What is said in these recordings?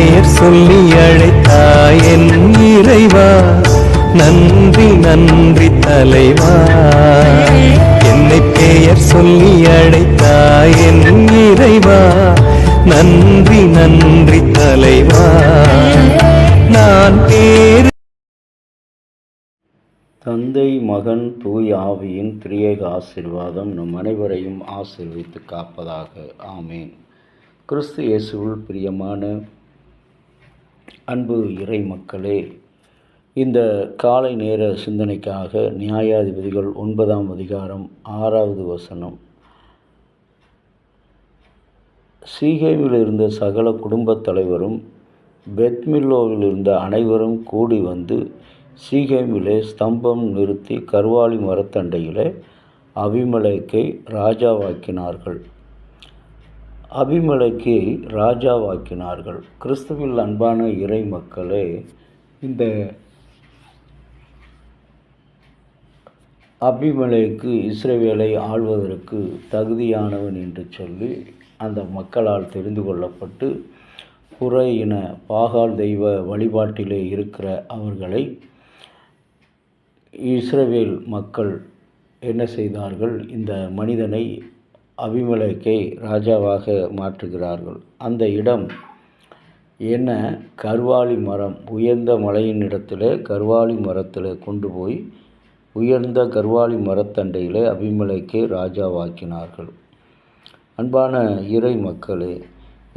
பெயர் சொல்லி அழைத்தாய் என் இறைவா, நன்றி நன்றி தலைவா. என்னை பெயர் சொல்லி அழைத்தாய் என் இறைவா, நன்றி நன்றி தலைவா. நான் பேர் தந்தை, மகன், தூய் ஆவியின் திரியேக ஆசீர்வாதம் நம் அனைவரையும் ஆசீர்வித்து காப்பதாக. ஆமேன். கிறிஸ்து இயேசுவில் பிரியமான அன்பு இறை மக்களே, இந்த காலை நேர சிந்தனைக்காக நியாயாதிபதிகள் 9ஆம் அதிகாரம் 6வது வசனம். சீகேமில் இருந்த சகல குடும்பத் தலைவரும் பெத்மில்லோவில் இருந்த அனைவரும் கூடி வந்து சீகேமிலே ஸ்தம்பம் நிறுத்தி கர்வாலி மரத்தண்டையிலே அபிமெலேக்கை ராஜாவாக்கினார்கள். கிறிஸ்துவில் அன்பான இறை மக்களே, இந்த அபிமெலேக்கு இஸ்ரவேலை ஆள்வதற்கு தகுதியானவன் என்று சொல்லி அந்த மக்களால் தெரிந்து கொள்ளப்பட்டு புற இன பாகால் தெய்வ வழிபாட்டிலே இருக்கிற அவர்களை இஸ்ரவேல் மக்கள் என்ன செய்தார்கள்? இந்த மனிதனை அபிமெலேக்கை ராஜாவாக மாற்றுகிறார்கள். அந்த இடம் என்ன? கர்வாலி மரம், உயர்ந்த மலையின் இடத்துல கர்வாலி மரத்தில் கொண்டு போய் உயர்ந்த கர்வாலி மரத்தண்டையில் அபிமெலேக்கை ராஜாவாக்கினார்கள். அன்பான இறை மக்களே,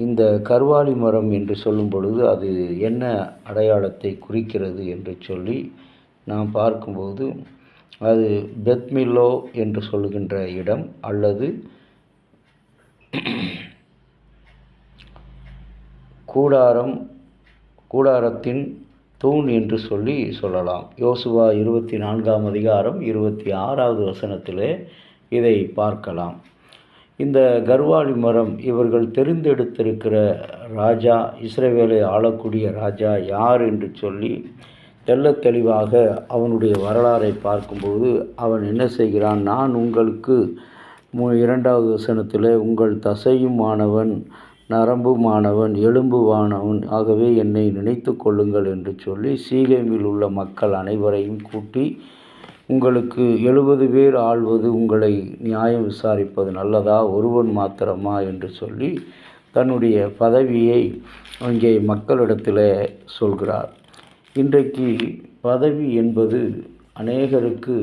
இந்த கர்வாலி மரம் என்று சொல்லும் பொழுது அது என்ன அடையாளத்தை குறிக்கிறது என்று சொல்லி நாம் பார்க்கும்போது, அது பெத்மில்லோ என்று சொல்லுகின்ற இடம் அல்லது கூடாரத்தின் தூண் என்று சொல்லலாம். யோசுவா 24ஆம் அதிகாரம் 26வது வசனத்திலே இதை பார்க்கலாம். இந்த கர்வாலி மரம், இவர்கள் தெரிந்தெடுத்திருக்கிற ராஜா, இஸ்ரவேலை ஆளக்கூடிய ராஜா யார் என்று சொல்லி தெள்ள தெளிவாக அவனுடைய வரலாறை பார்க்கும்போது அவன் என்ன செய்கிறான்? நான் உங்களுக்கு 2வது வசனத்தில் உங்கள் தசையுமானவன், நரம்புமானவன், எலும்புமானவன், ஆகவே என்னை நினைத்து கொள்ளுங்கள் என்று சொல்லி சீகேமில் உள்ள மக்கள் அனைவரையும் கூட்டி, உங்களுக்கு 70 பேர் ஆள்வது உங்களை நியாயம் விசாரிப்பது நல்லதா, ஒருவன் மாத்திரமா என்று சொல்லி தன்னுடைய பதவியை அங்கே மக்களிடத்தில் சொல்கிறார். இன்றைக்கு பதவி என்பது அநேகருக்கு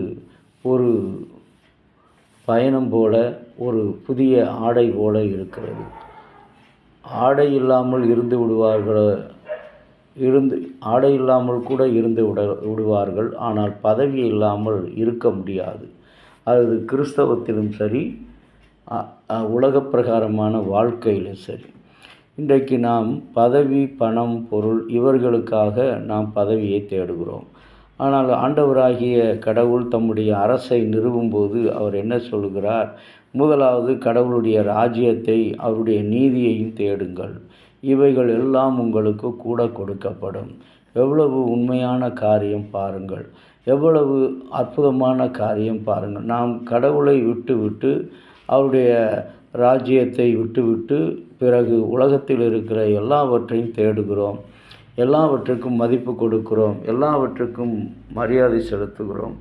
ஒரு பயணம் போல, ஒரு புதிய ஆடை போல இருக்கிறது. ஆடை இல்லாமல் ஆடை இல்லாமல் கூட இருந்து விடுவார்கள். ஆனால் பதவி இல்லாமல் இருக்க முடியாது. அது கிறிஸ்தவத்திலும் சரி, உலக பிரகாரமான வாழ்க்கையிலும் சரி. இன்றைக்கு நாம் பதவி, பணம், பொருள் இவர்களுக்காக நாம் பதவியை தேடுகிறோம். ஆனால் ஆண்டவராகிய கடவுள் தம்முடைய அரசை நிறுவும்போது அவர் என்ன சொல்கிறார்? முதலாவது கடவுளுடைய ராஜ்யத்தை, அவருடைய நீதியையும் தேடுங்கள், இவைகள் எல்லாம் உங்களுக்கு கூட கொடுக்கப்படும். எவ்வளவு உண்மையான காரியம் பாருங்கள், எவ்வளவு அற்புதமான காரியம் பாருங்கள். நாம் கடவுளை விட்டு அவருடைய ராஜ்யத்தை விட்டு பிறகு உலகத்தில் இருக்கிற எல்லாவற்றையும் தேடுகிறோம், எல்லாவற்றுக்கும் மதிப்பு கொடுக்கிறோம், எல்லாவற்றுக்கும் மரியாதை செலுத்துகிறோம்.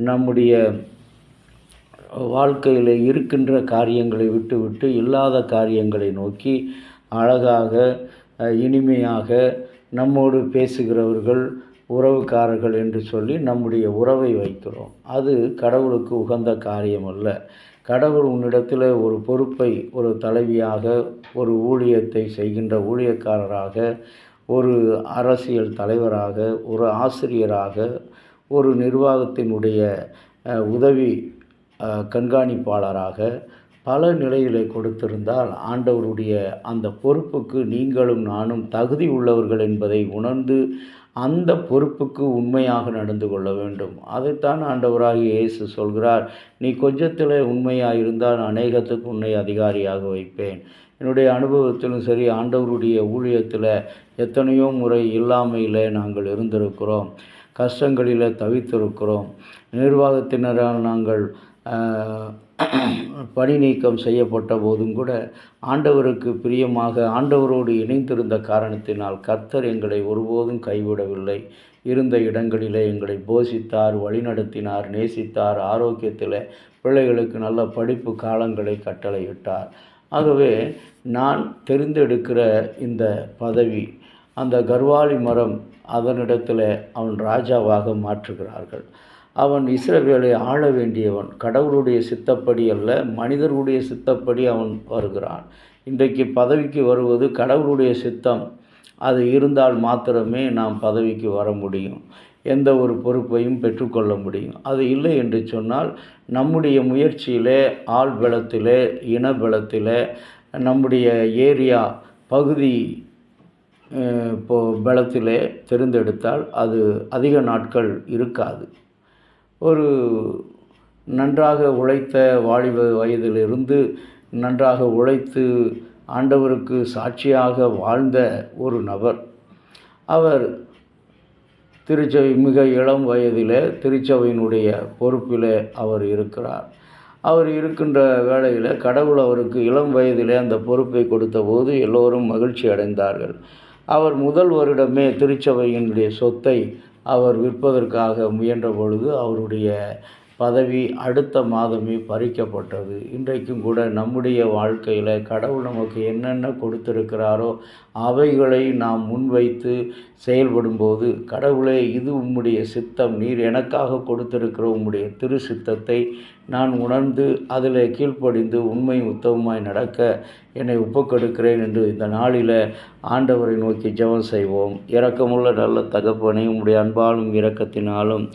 நம்முடைய வாழ்க்கையில் இருக்கின்ற காரியங்களை விட்டு இல்லாத காரியங்களை நோக்கி அழகாக, இனிமையாக நம்மோடு பேசுகிறவர்கள் உறவுக்காரர்கள் என்று சொல்லி நம்முடைய உறவை வைக்கிறோம். அது கடவுளுக்கு உகந்த காரியம் அல்ல. கடவுள் உன்னிடத்தில் ஒரு பொறுப்பை, ஒரு தலைவியாக, ஒரு ஊழியத்தை செய்கின்ற ஊழியக்காரராக, ஒரு அரசியல் தலைவராக, ஒரு ஆசிரியராக, ஒரு நிர்வாகத்தினுடைய உதவி கண்காணிப்பாளராக பல நிலைகளை கொடுத்திருந்தால், ஆண்டவருடைய அந்த பொறுப்புக்கு நீங்களும் நானும் தகுதி உள்ளவர்கள் என்பதை உணர்ந்து அந்த பொறுப்புக்கு உண்மையாக நடந்து கொள்ள வேண்டும். அதைத்தான் ஆண்டவராகிய இயேசு சொல்கிறார். நீ கொஞ்சத்தில் உண்மையாக இருந்தால் அநேகத்துக்கு உன்னை அதிகாரியாக வைப்பேன். என்னுடைய அனுபவத்திலும் சரி, ஆண்டவருடைய ஊழியத்தில் எத்தனையோ முறை இல்லாமையில் நாங்கள் இருந்திருக்கிறோம், கஷ்டங்களில் தவித்திருக்கிறோம். நிர்வாகத்தினரால் நாங்கள் பணி நீக்கம் செய்யப்பட்ட போதும் கூட ஆண்டவருக்கு பிரியமாக ஆண்டவரோடு இணைந்திருந்த காரணத்தினால் கர்த்தர் எங்களை ஒருபோதும் கைவிடவில்லை. இருந்த இடங்களிலே எங்களை போஷித்தார், வழிநடத்தினார், நேசித்தார். ஆரோக்கியத்தில் பிள்ளைகளுக்கு நல்ல படிப்பு காலங்களை கட்டளையிட்டார். ஆகவே நான் தெரிந்தெடுக்கிற இந்த பதவி, அந்த கர்வாலி மரம், அதனிடத்தில் அவன் ராஜாவாக மாற்றுகிறார்கள். அவன் இஸ்ரவேலை ஆள வேண்டியவன். கடவுளுடைய சித்தப்படி அல்ல, மனிதர்களுடைய சித்தப்படி அவன் வருகிறான். இன்றைக்கு பதவிக்கு வருவது கடவுளுடைய சித்தம். அது இருந்தால் மாத்திரமே நாம் பதவிக்கு வர முடியும், எந்த ஒரு பொறுப்பையும் பெற்றுக்கொள்ள முடியும். அது இல்லை என்று சொன்னால் நம்முடைய முயற்சியிலே, ஆள் பலத்திலே, இன பலத்திலே, நம்முடைய ஏரியா பகுதி பலத்திலே தெரிந்தெடுத்தால் அது அதிக நாட்கள் இருக்காது. ஒரு நன்றாக உழைத்த வாலிப வயதிலிருந்து நன்றாக உழைத்து ஆண்டவருக்கு சாட்சியாக வாழ்ந்த ஒரு நபர், அவர் திருச்சபை மிக இளம் வயதில் திருச்சபையினுடைய பொறுப்பில் அவர் இருக்கிறார். அவர் இருக்கின்ற வேளையில் கடவுள் அவருக்கு இளம் வயதிலே அந்த பொறுப்பை கொடுத்த போது எல்லோரும் மகிழ்ச்சி அடைந்தார்கள். அவர் முதல் வருடமே திருச்சபையினுடைய சொத்தை அவர் விற்பதற்காக முயன்ற பொழுது அவருடைய பதவி அடுத்த மாதமே பறிக்கப்பட்டது. இன்றைக்கும் கூட நம்முடைய வாழ்க்கையில் கடவுள் நமக்கு என்னென்ன கொடுத்திருக்கிறாரோ அவைகளை நாம் முன்வைத்து செயல்படும்போது, கடவுளே இது உம்முடைய சித்தம், நீர் எனக்காக கொடுத்திருக்கிற உம்முடைய திரு சித்தத்தை நான் உணர்ந்து அதில் கீழ்ப்படிந்து உண்மை உத்தமமாய் நடக்க என்னை ஒப்புக்கொடுக்கிறேன் என்று இந்த நாளில் ஆண்டவரை நோக்கி ஜெபம் செய்வோம். இரக்கமுள்ள நல்ல தகப்பனே, உம்முடைய அன்பாலும் இரக்கத்தினாலும்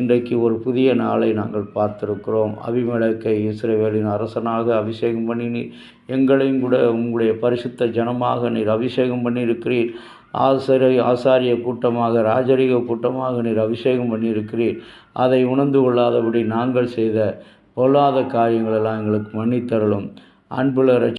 இன்றைக்கு ஒரு புதிய நாளை நாங்கள் பார்த்திருக்கிறோம். அபிமெலேக்கை இஸ்ரவேலின் அரசனாக அபிஷேகம் பண்ணி நீர் எங்களையும் கூட உங்களுடைய பரிசுத்த ஜனமாக நீர் அபிஷேகம் பண்ணியிருக்கிறீர். ஆசாரிய கூட்டமாக, ராஜரிக கூட்டமாக நீர் அபிஷேகம் பண்ணியிருக்கிறீர். அதை உணர்ந்து கொள்ளாதபடி நாங்கள் செய்த பொல்லாத காரியங்களெல்லாம் எங்களுக்கு மன்னித்தருளும். அன்புள்ள